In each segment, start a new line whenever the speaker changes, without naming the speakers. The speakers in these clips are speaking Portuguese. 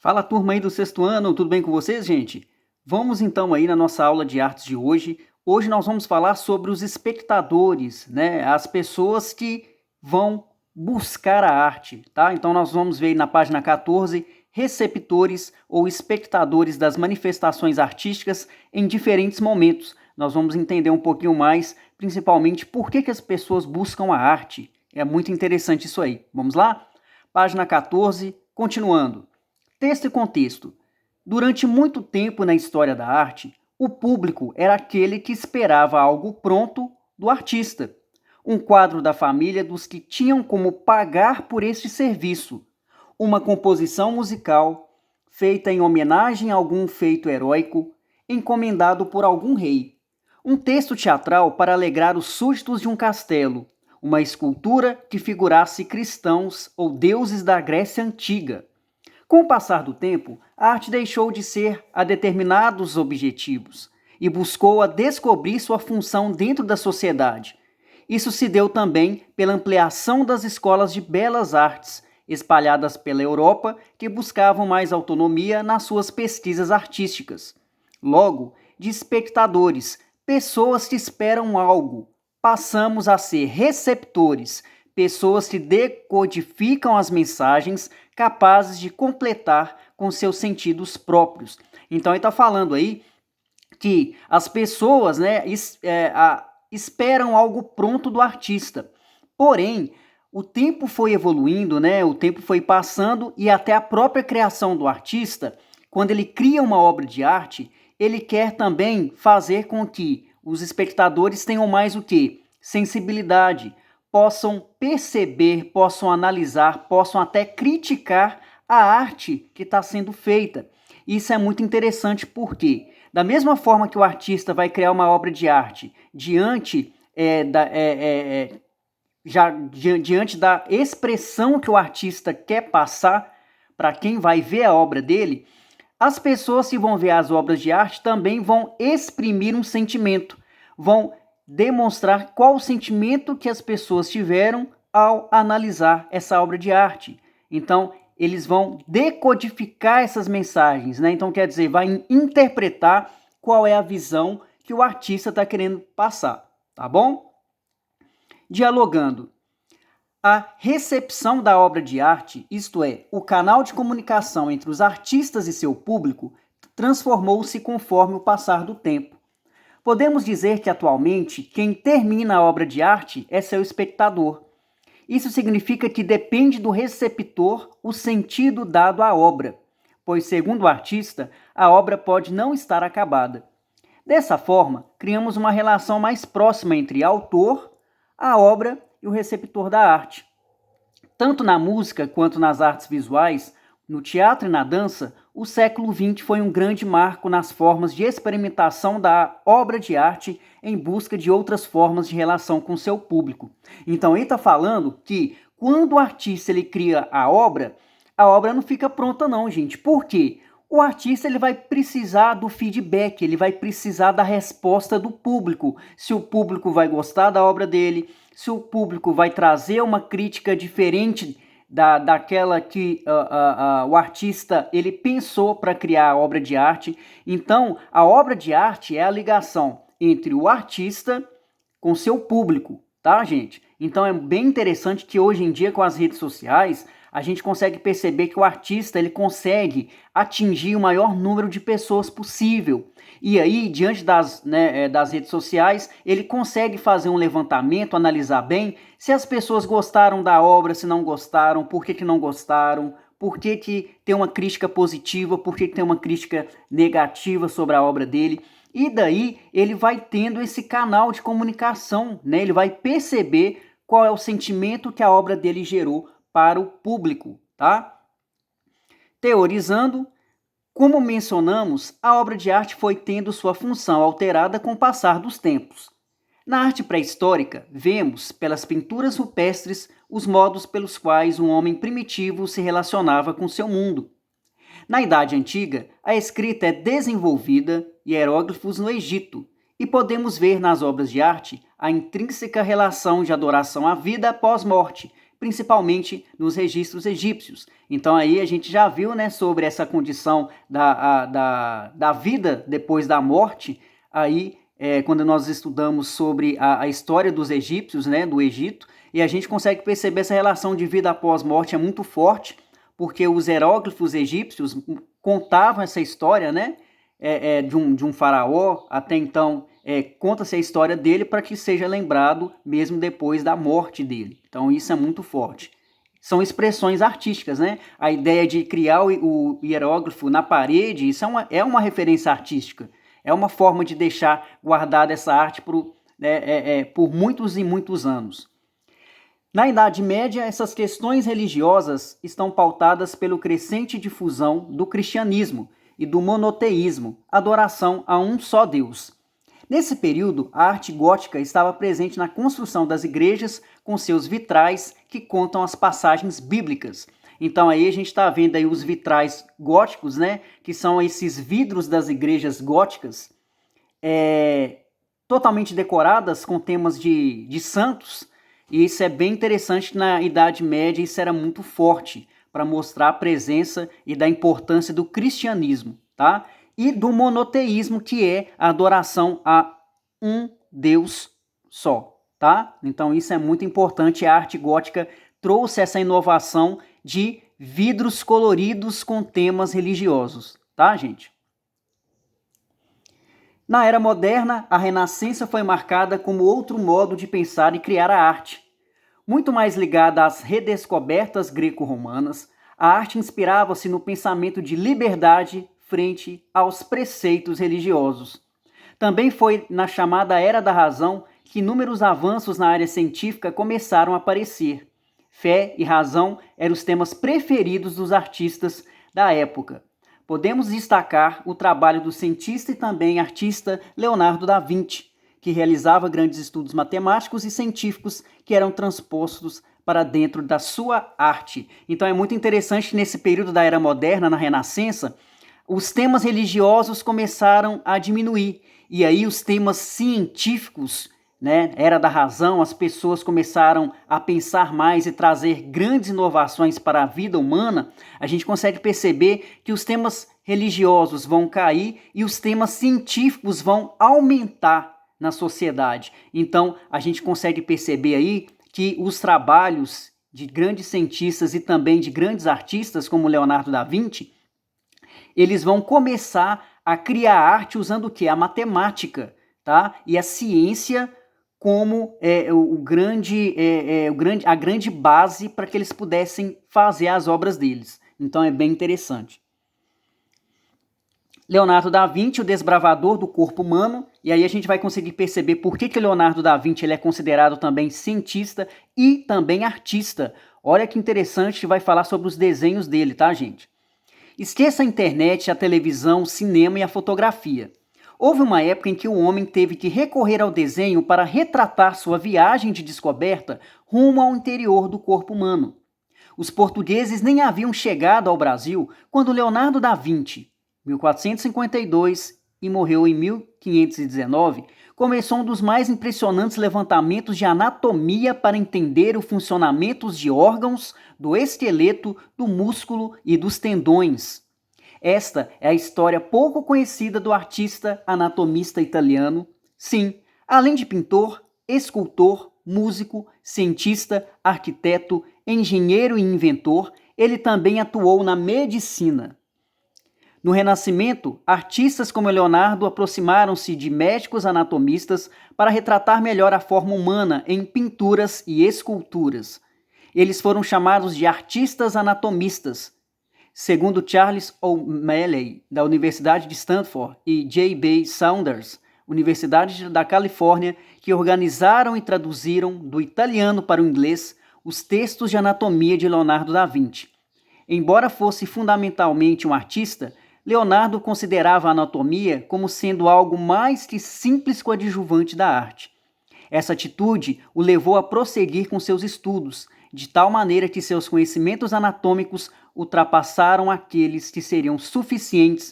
Fala turma aí do sexto ano, tudo bem com vocês, gente? Vamos então aí na nossa aula de artes de hoje. Hoje nós vamos falar sobre os espectadores, né? As pessoas que vão buscar a arte, tá? Então nós vamos ver aí na página 14, receptores ou espectadores das manifestações artísticas em diferentes momentos. Nós vamos entender um pouquinho mais, principalmente, por que as pessoas buscam a arte. É muito interessante isso aí. Vamos lá? Página 14, continuando. Texto e contexto. Durante muito tempo na história da arte, o público era aquele que esperava algo pronto do artista. Um quadro da família dos que tinham como pagar por este serviço. Uma composição musical, feita em homenagem a algum feito heróico, encomendado por algum rei. Um texto teatral para alegrar os súditos de um castelo. Uma escultura que figurasse cristãos ou deuses da Grécia Antiga. Com o passar do tempo, a arte deixou de ser a determinados objetivos e buscou a descobrir sua função dentro da sociedade. Isso se deu também pela ampliação das escolas de belas artes, espalhadas pela Europa, que buscavam mais autonomia nas suas pesquisas artísticas. Logo, de espectadores, pessoas que esperam algo, passamos a ser receptores, pessoas que decodificam as mensagens capazes de completar com seus sentidos próprios. Então ele está falando aí que as pessoas, né, esperam algo pronto do artista. Porém, o tempo foi evoluindo, né, o tempo foi passando e até a própria criação do artista, quando ele cria uma obra de arte, ele quer também fazer com que os espectadores tenham mais o quê? Sensibilidade, possam perceber, possam analisar, possam até criticar a arte que está sendo feita. Isso é muito interessante porque, da mesma forma que o artista vai criar uma obra de arte diante da expressão que o artista quer passar para quem vai ver a obra dele, as pessoas que vão ver as obras de arte também vão exprimir um sentimento, vão demonstrar qual o sentimento que as pessoas tiveram ao analisar essa obra de arte. Então, eles vão decodificar essas mensagens, né? Então, quer dizer, vai interpretar qual é a visão que o artista está querendo passar, tá bom? Dialogando. A recepção da obra de arte, isto é, o canal de comunicação entre os artistas e seu público, transformou-se conforme o passar do tempo. Podemos dizer que, atualmente, quem termina a obra de arte é seu espectador. Isso significa que depende do receptor o sentido dado à obra, pois, segundo o artista, a obra pode não estar acabada. Dessa forma, criamos uma relação mais próxima entre autor, a obra e o receptor da arte. Tanto na música quanto nas artes visuais, no teatro e na dança, o século XX foi um grande marco nas formas de experimentação da obra de arte em busca de outras formas de relação com seu público. Então ele está falando que quando o artista ele cria a obra não fica pronta não, gente. Por quê? O artista ele vai precisar do feedback, ele vai precisar da resposta do público. Se o público vai gostar da obra dele, se o público vai trazer uma crítica diferente daquela que o artista ele pensou para criar a obra de arte. Então, a obra de arte é a ligação entre o artista com seu público, tá, gente? Então, é bem interessante que hoje em dia, com as redes sociais, a gente consegue perceber que o artista ele consegue atingir o maior número de pessoas possível. E aí, diante das redes sociais, ele consegue fazer um levantamento, analisar bem se as pessoas gostaram da obra, se não gostaram, por que não gostaram, por que tem uma crítica positiva, por que tem uma crítica negativa sobre a obra dele. E daí ele vai tendo esse canal de comunicação, né? Ele vai perceber qual é o sentimento que a obra dele gerou para o público, tá? Teorizando, como mencionamos, a obra de arte foi tendo sua função alterada com o passar dos tempos. Na arte pré-histórica, vemos, pelas pinturas rupestres, os modos pelos quais um homem primitivo se relacionava com seu mundo. Na Idade Antiga, a escrita é desenvolvida, hieróglifos no Egito, e podemos ver nas obras de arte a intrínseca relação de adoração à vida após morte, principalmente nos registros egípcios. Então aí a gente já viu, né, sobre essa condição da vida depois da morte, aí quando nós estudamos sobre a história dos egípcios, né, do Egito, e a gente consegue perceber essa relação de vida após morte é muito forte, porque os hieróglifos egípcios contavam essa história, né, de um faraó. Até então conta-se a história dele para que seja lembrado mesmo depois da morte dele. Então isso é muito forte. São expressões artísticas, né? A ideia de criar o hieróglifo na parede, isso é uma referência artística. É uma forma de deixar guardada essa arte por muitos e muitos anos. Na Idade Média, essas questões religiosas estão pautadas pela crescente difusão do cristianismo e do monoteísmo, adoração a um só Deus. Nesse período, a arte gótica estava presente na construção das igrejas com seus vitrais que contam as passagens bíblicas. Então aí a gente está vendo aí os vitrais góticos, né, que são esses vidros das igrejas góticas, totalmente decoradas com temas de santos, e isso é bem interessante. Na Idade Média isso era muito forte, para mostrar a presença e da importância do cristianismo, tá? E do monoteísmo, que é a adoração a um Deus só, tá? Então isso é muito importante. A arte gótica trouxe essa inovação de vidros coloridos com temas religiosos, tá, gente? Na Era Moderna, a Renascença foi marcada como outro modo de pensar e criar a arte. Muito mais ligada às redescobertas greco-romanas, a arte inspirava-se no pensamento de liberdade frente aos preceitos religiosos. Também foi na chamada Era da Razão que inúmeros avanços na área científica começaram a aparecer. Fé e razão eram os temas preferidos dos artistas da época. Podemos destacar o trabalho do cientista e também artista Leonardo da Vinci, que realizava grandes estudos matemáticos e científicos que eram transpostos para dentro da sua arte. Então é muito interessante, nesse período da Era Moderna, na Renascença, os temas religiosos começaram a diminuir, e aí os temas científicos, né, Era da Razão, as pessoas começaram a pensar mais e trazer grandes inovações para a vida humana. A gente consegue perceber que os temas religiosos vão cair e os temas científicos vão aumentar na sociedade. Então a gente consegue perceber aí que os trabalhos de grandes cientistas e também de grandes artistas como Leonardo da Vinci, eles vão começar a criar arte usando o quê? A matemática, tá? E a ciência como a grande base para que eles pudessem fazer as obras deles. Então é bem interessante. Leonardo da Vinci, o desbravador do corpo humano, e aí a gente vai conseguir perceber por que Leonardo da Vinci ele é considerado também cientista e também artista. Olha que interessante, vai falar sobre os desenhos dele, tá, gente? Esqueça a internet, a televisão, o cinema e a fotografia. Houve uma época em que o homem teve que recorrer ao desenho para retratar sua viagem de descoberta rumo ao interior do corpo humano. Os portugueses nem haviam chegado ao Brasil quando Leonardo da Vinci, 1452 e morreu em 1519, começou um dos mais impressionantes levantamentos de anatomia para entender o funcionamento de órgãos, do esqueleto, do músculo e dos tendões. Esta é a história pouco conhecida do artista anatomista italiano. Sim, além de pintor, escultor, músico, cientista, arquiteto, engenheiro e inventor, ele também atuou na medicina. No Renascimento, artistas como Leonardo aproximaram-se de médicos anatomistas para retratar melhor a forma humana em pinturas e esculturas. Eles foram chamados de artistas anatomistas. Segundo Charles O'Malley, da Universidade de Stanford, e J.B. Saunders, Universidade da Califórnia, que organizaram e traduziram do italiano para o inglês os textos de anatomia de Leonardo da Vinci. Embora fosse fundamentalmente um artista, Leonardo considerava a anatomia como sendo algo mais que simples coadjuvante da arte. Essa atitude o levou a prosseguir com seus estudos, de tal maneira que seus conhecimentos anatômicos ultrapassaram aqueles que seriam suficientes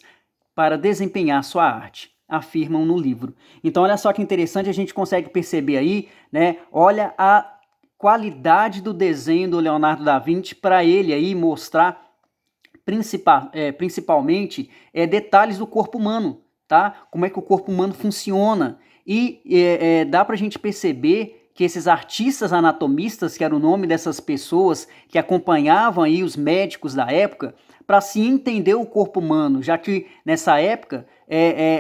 para desempenhar sua arte, afirmam no livro. Então olha só que interessante, a gente consegue perceber aí, né? Olha a qualidade do desenho do Leonardo da Vinci para ele aí mostrar principalmente detalhes do corpo humano, tá? Como é que o corpo humano funciona. E dá para a gente perceber que esses artistas anatomistas, que era o nome dessas pessoas que acompanhavam aí os médicos da época, para se entender o corpo humano, já que nessa época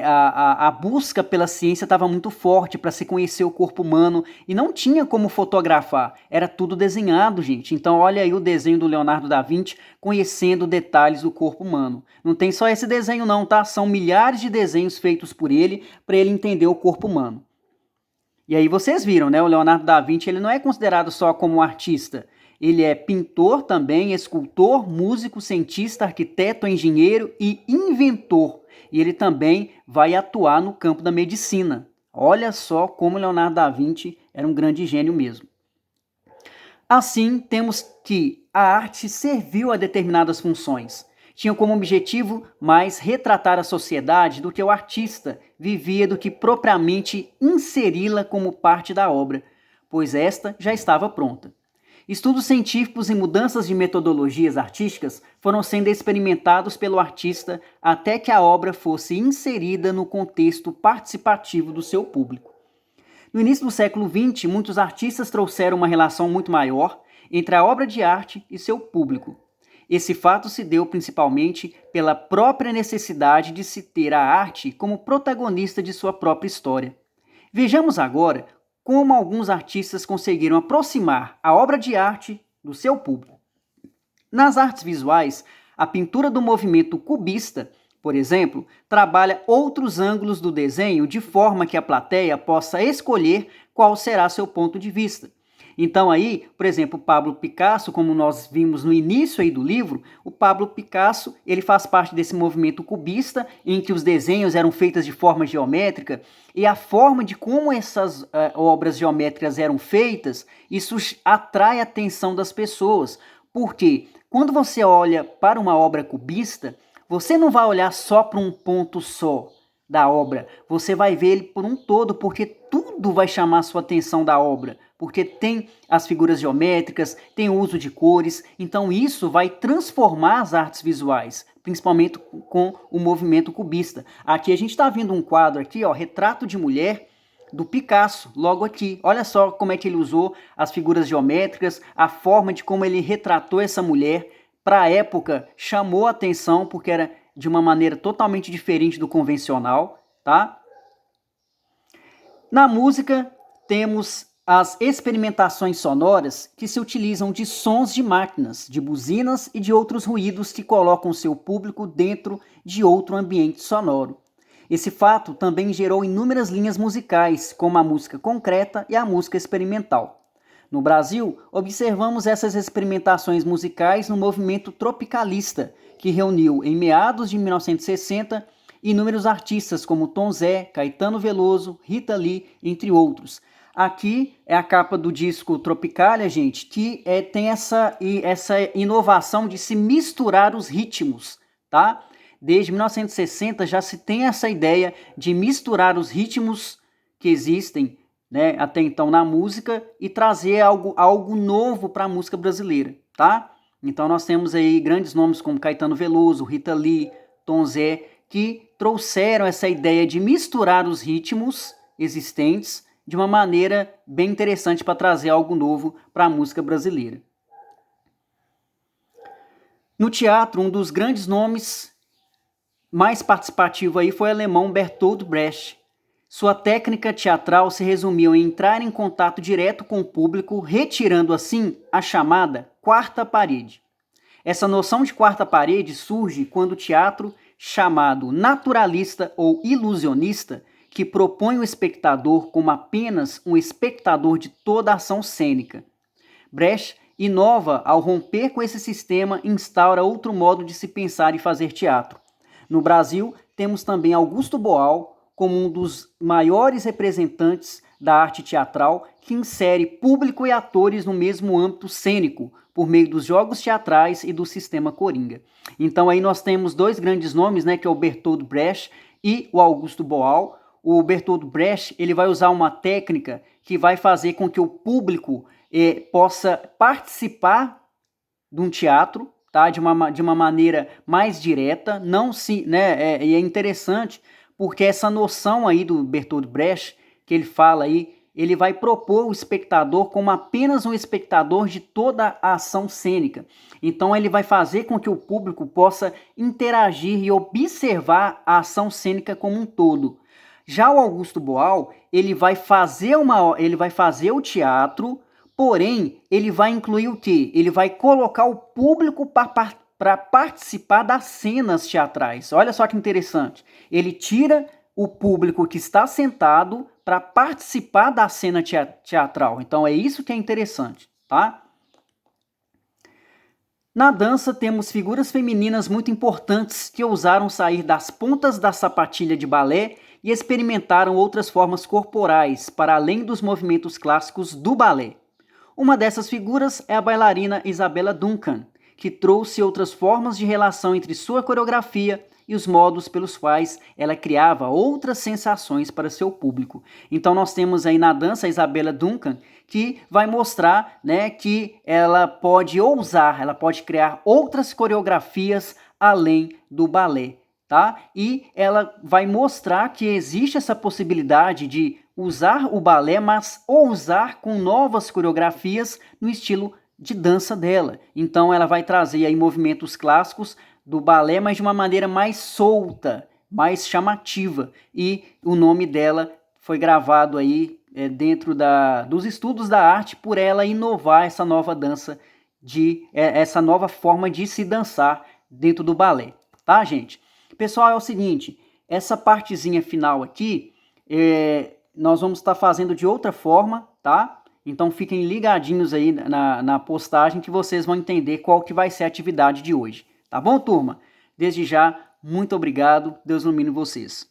a busca pela ciência estava muito forte para se conhecer o corpo humano e não tinha como fotografar, era tudo desenhado, gente. Então olha aí o desenho do Leonardo da Vinci conhecendo detalhes do corpo humano. Não tem só esse desenho não, tá? São milhares de desenhos feitos por ele para ele entender o corpo humano. E aí vocês viram, né? O Leonardo da Vinci ele não é considerado só como um artista. Ele é pintor também, escultor, músico, cientista, arquiteto, engenheiro e inventor. E ele também vai atuar no campo da medicina. Olha só como Leonardo da Vinci era um grande gênio mesmo. Assim, temos que a arte serviu a determinadas funções. Tinha como objetivo mais retratar a sociedade do que o artista vivia do que propriamente inseri-la como parte da obra, pois esta já estava pronta. Estudos científicos e mudanças de metodologias artísticas foram sendo experimentados pelo artista até que a obra fosse inserida no contexto participativo do seu público. No início do século XX, muitos artistas trouxeram uma relação muito maior entre a obra de arte e seu público. Esse fato se deu principalmente pela própria necessidade de se ter a arte como protagonista de sua própria história. Vejamos agora como alguns artistas conseguiram aproximar a obra de arte do seu público. Nas artes visuais, a pintura do movimento cubista, por exemplo, trabalha outros ângulos do desenho de forma que a plateia possa escolher qual será seu ponto de vista. Então aí, por exemplo, Pablo Picasso, como nós vimos no início aí do livro, o Pablo Picasso, ele faz parte desse movimento cubista, em que os desenhos eram feitos de forma geométrica, e a forma de como essas obras geométricas eram feitas, isso atrai a atenção das pessoas, porque quando você olha para uma obra cubista, você não vai olhar só para um ponto só da obra, você vai ver ele por um todo, porque tudo vai chamar a sua atenção da obra, porque tem as figuras geométricas, tem o uso de cores, então isso vai transformar as artes visuais, principalmente com o movimento cubista. Aqui a gente está vendo um quadro aqui, ó, Retrato de Mulher, do Picasso, logo aqui. Olha só como é que ele usou as figuras geométricas, a forma de como ele retratou essa mulher. Para a época, chamou a atenção, porque era de uma maneira totalmente diferente do convencional, tá? Na música, temos as experimentações sonoras que se utilizam de sons de máquinas, de buzinas e de outros ruídos que colocam seu público dentro de outro ambiente sonoro. Esse fato também gerou inúmeras linhas musicais, como a música concreta e a música experimental. No Brasil, observamos essas experimentações musicais no movimento tropicalista, que reuniu em meados de 1960 inúmeros artistas como Tom Zé, Caetano Veloso, Rita Lee, entre outros. Aqui é a capa do disco Tropicália, gente, que tem essa inovação de se misturar os ritmos, tá? Desde 1960 já se tem essa ideia de misturar os ritmos que existem, né, até então na música e trazer algo novo para a música brasileira, tá? Então nós temos aí grandes nomes como Caetano Veloso, Rita Lee, Tom Zé, que trouxeram essa ideia de misturar os ritmos existentes de uma maneira bem interessante para trazer algo novo para a música brasileira. No teatro, um dos grandes nomes mais participativo aí foi o alemão Bertolt Brecht. Sua técnica teatral se resumiu em entrar em contato direto com o público, retirando assim a chamada quarta parede. Essa noção de quarta parede surge quando o teatro, chamado naturalista ou ilusionista, que propõe o espectador como apenas um espectador de toda a ação cênica. Brecht inova ao romper com esse sistema e instaura outro modo de se pensar e fazer teatro. No Brasil, temos também Augusto Boal como um dos maiores representantes da arte teatral, que insere público e atores no mesmo âmbito cênico, por meio dos jogos teatrais e do sistema Coringa. Então aí nós temos dois grandes nomes, né, que é o Bertolt Brecht e o Augusto Boal. O Bertolt Brecht ele vai usar uma técnica que vai fazer com que o público possa participar de um teatro, tá? De uma maneira mais direta, não se, né? E é interessante porque essa noção aí do Bertolt Brecht, que ele fala aí, ele vai propor o espectador como apenas um espectador de toda a ação cênica. Então ele vai fazer com que o público possa interagir e observar a ação cênica como um todo. Já o Augusto Boal, ele vai fazer o teatro, porém, ele vai incluir o quê? Ele vai colocar o público para participar das cenas teatrais. Olha só que interessante. Ele tira o público que está sentado para participar da cena teatral. Então é isso que é interessante, tá? Na dança temos figuras femininas muito importantes que ousaram sair das pontas da sapatilha de balé e experimentaram outras formas corporais para além dos movimentos clássicos do balé. Uma dessas figuras é a bailarina Isabella Duncan, que trouxe outras formas de relação entre sua coreografia e os modos pelos quais ela criava outras sensações para seu público. Então nós temos aí na dança a Isabella Duncan, que vai mostrar, né, que ela pode ousar, ela pode criar outras coreografias além do balé, tá? E ela vai mostrar que existe essa possibilidade de usar o balé, mas ousar com novas coreografias no estilo de dança dela. Então ela vai trazer aí movimentos clássicos do balé, mas de uma maneira mais solta, mais chamativa. E o nome dela foi gravado aí dentro dos estudos da arte por ela inovar essa nova dança, essa nova forma de se dançar dentro do balé. Tá, gente? Pessoal, é o seguinte, essa partezinha final aqui, nós vamos estar fazendo de outra forma, tá? Então fiquem ligadinhos aí na postagem que vocês vão entender qual que vai ser a atividade de hoje. Tá bom, turma? Desde já, muito obrigado. Deus ilumine vocês.